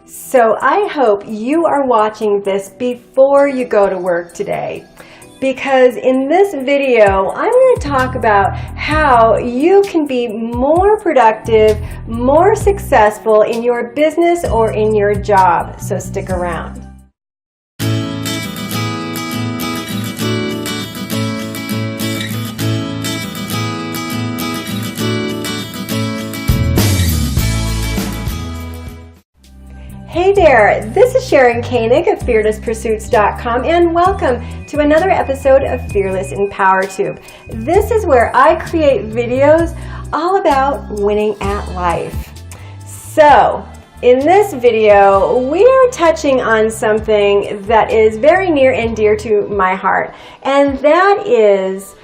So I hope you are watching this before you go to work today, because in this video I'm going to talk about how you can be more productive, more successful in your business or in your job. So stick around. Hey there, this is Sharon Koenig of FearlessPursuits.com and welcome to another episode of Fearless in PowerTube. This is where I create videos all about winning at life. So, in this video, we are touching on something that is very near and dear to my heart, and that is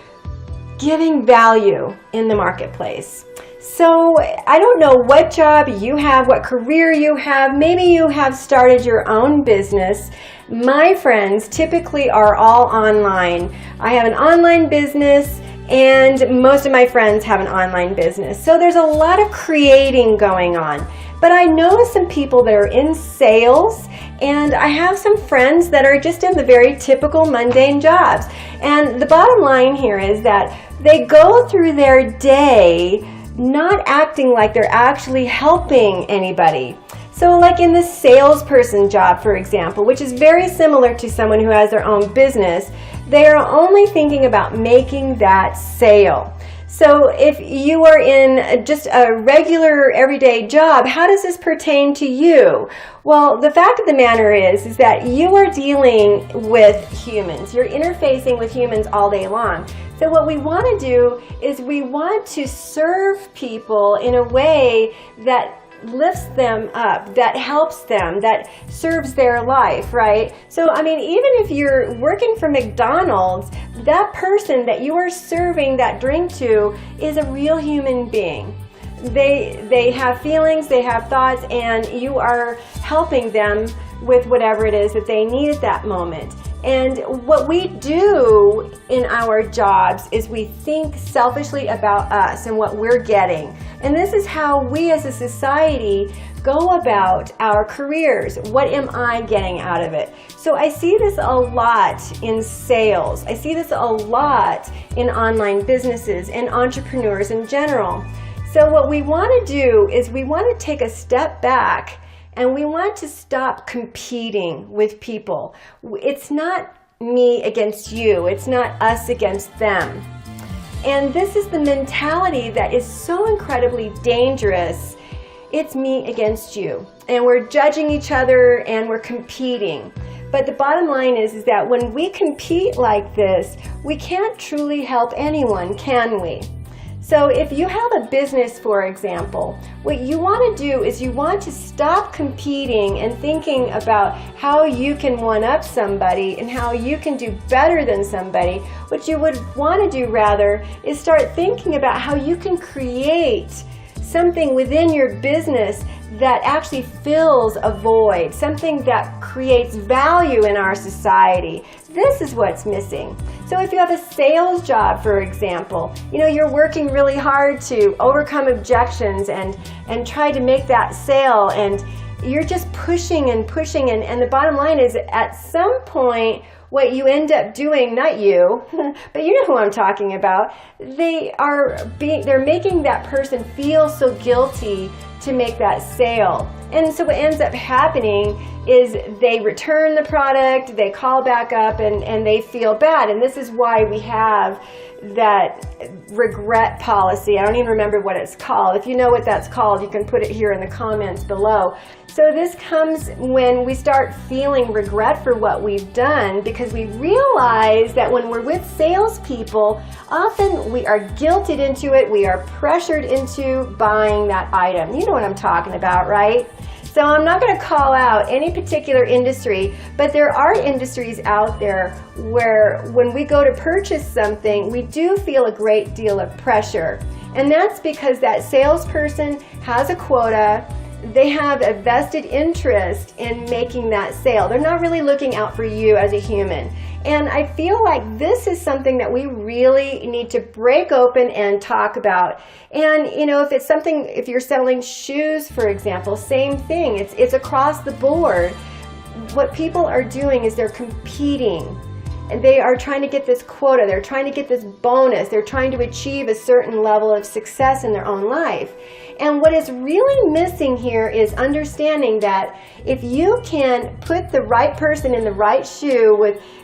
giving value in the marketplace. So I don't know what job you have, what career you have. Maybe you have started your own business. My friends typically are all online. I have an online business and most of my friends have an online business. So there's a lot of creating going on. But I know some people that are in sales, and I have some friends that are just in the very typical mundane jobs. And the bottom line here is that they go through their day not acting like they're actually helping anybody. So like in the salesperson job, for example, which is very similar to someone who has their own business, they are only thinking about making that sale. So if you are in just a regular everyday job, how does this pertain to you? Well, the fact of the matter is that you are dealing with humans. You're interfacing with humans all day long. So what we want to do is we want to serve people in a way that lifts them up, that helps them, that serves their life, right? So, I mean, even if you're working for McDonald's, that person that you are serving that drink to is a real human being. They have feelings, they have thoughts, and you are helping them with whatever it is that they need at that moment. And what we do in our jobs is we think selfishly about us and what we're getting. And this is how we as a society go about our careers. What am I getting out of it? So I see this a lot in sales. I see this a lot in online businesses and entrepreneurs in general. So what we want to do is we want to take a step back and we want to stop competing with people. It's not me against you. It's not us against them. And this is the mentality that is so incredibly dangerous. It's me against you. And we're judging each other and we're competing. But the bottom line is that when we compete like this, we can't truly help anyone, can we? So if you have a business, for example, what you want to do is you want to stop competing and thinking about how you can one-up somebody and how you can do better than somebody. What you would want to do rather is start thinking about how you can create something within your business that actually fills a void, something that creates value in our society. This is what's missing. So if you have a sales job, for example, you're working really hard to overcome objections and try to make that sale, and you're just pushing and pushing, and the bottom line is at some point what you end up doing, not you, but you know who I'm talking about, they're making that person feel so guilty to make that sale. And so what ends up happening is they return the product, they call back up, and they feel bad. And this is why we have that regret policy. I don't even remember what it's called. If you know what that's called, you can put it here in the comments below. So this comes when we start feeling regret for what we've done, because we realize that when we're with salespeople, often we are guilted into it, we are pressured into buying that item. You know what I'm talking about, right? So I'm not going to call out any particular industry, but there are industries out there where when we go to purchase something, we do feel a great deal of pressure. And that's because that salesperson has a quota, they have a vested interest in making that sale. They're not really looking out for you as a human. And I feel like this is something that we really need to break open and talk about. And you know, if it's something, if you're selling shoes, for example, same thing. It's across the board. What people are doing is they're competing. And they are trying to get this quota, they're trying to get this bonus, they're trying to achieve a certain level of success in their own life. And what is really missing here is understanding that if you can put the right person in the right shoe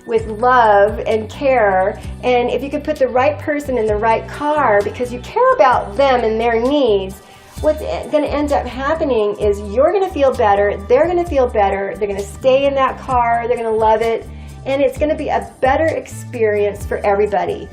with love and care, and if you can put the right person in the right car because you care about them and their needs, what's going to end up happening is you're going to feel better, they're going to feel better, they're going to stay in that car, they're going to love it, and it's going to be a better experience for everybody.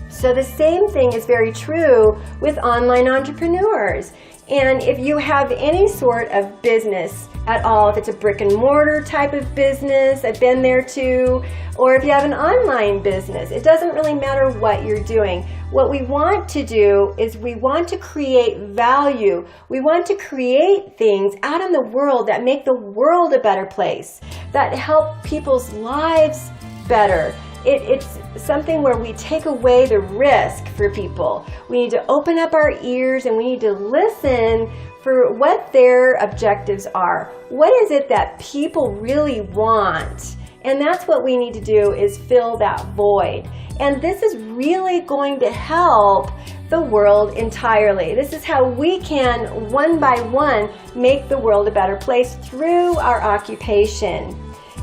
So the same thing is very true with online entrepreneurs. And if you have any sort of business at all, if it's a brick and mortar type of business, I've been there too, or if you have an online business, it doesn't really matter what you're doing. What we want to do is we want to create value. We want to create things out in the world that make the world a better place, that help people's lives better. It's something where we take away the risk for people. We need to open up our ears and we need to listen for what their objectives are. What is it that people really want? And that's what we need to do, is fill that void. And this is really going to help the world entirely. This is how we can, one by one, make the world a better place through our occupation.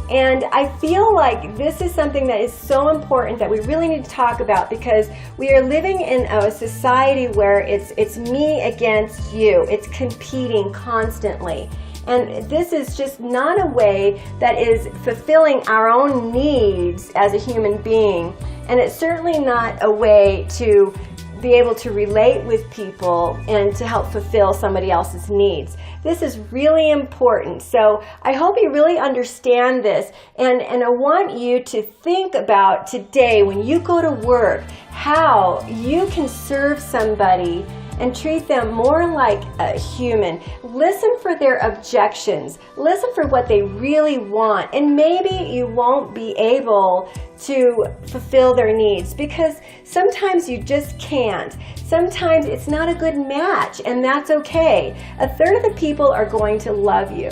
And I feel like this is something that is so important that we really need to talk about, because we are living in a society where it's me against you. It's competing constantly. And this is just not a way that is fulfilling our own needs as a human being. And it's certainly not a way to be able to relate with people and to help fulfill somebody else's needs. This is really important. So I hope you really understand this, and I want you to think about today when you go to work how you can serve somebody and treat them more like a human. Listen for their objections. Listen for what they really want. And maybe you won't be able to fulfill their needs because sometimes you just can't. Sometimes it's not a good match, and that's okay. A third of the people are going to love you.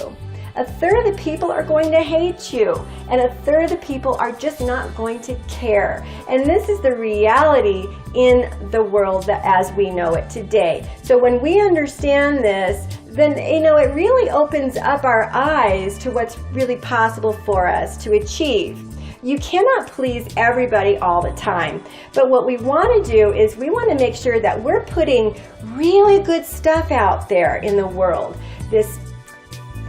A third of the people are going to hate you, and a third of the people are just not going to care. And this is the reality in the world that as we know it today. So when we understand this, then it really opens up our eyes to what's really possible for us to achieve. You cannot please everybody all the time, but what we want to do is we want to make sure that we're putting really good stuff out there in the world. This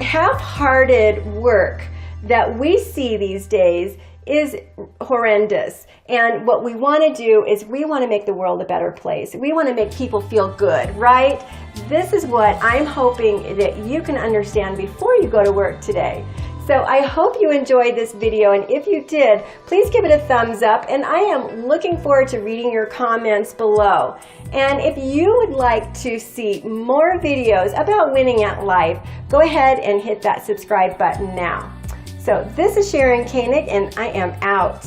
half-hearted work that we see these days is horrendous. And what we want to do is we want to make the world a better place. We want to make people feel good, right? This is what I'm hoping that you can understand before you go to work today. So I hope you enjoyed this video, and if you did, please give it a thumbs up, and I am looking forward to reading your comments below. And if you would like to see more videos about winning at life, go ahead and hit that subscribe button now. So this is Sharon Koenig, and I am out.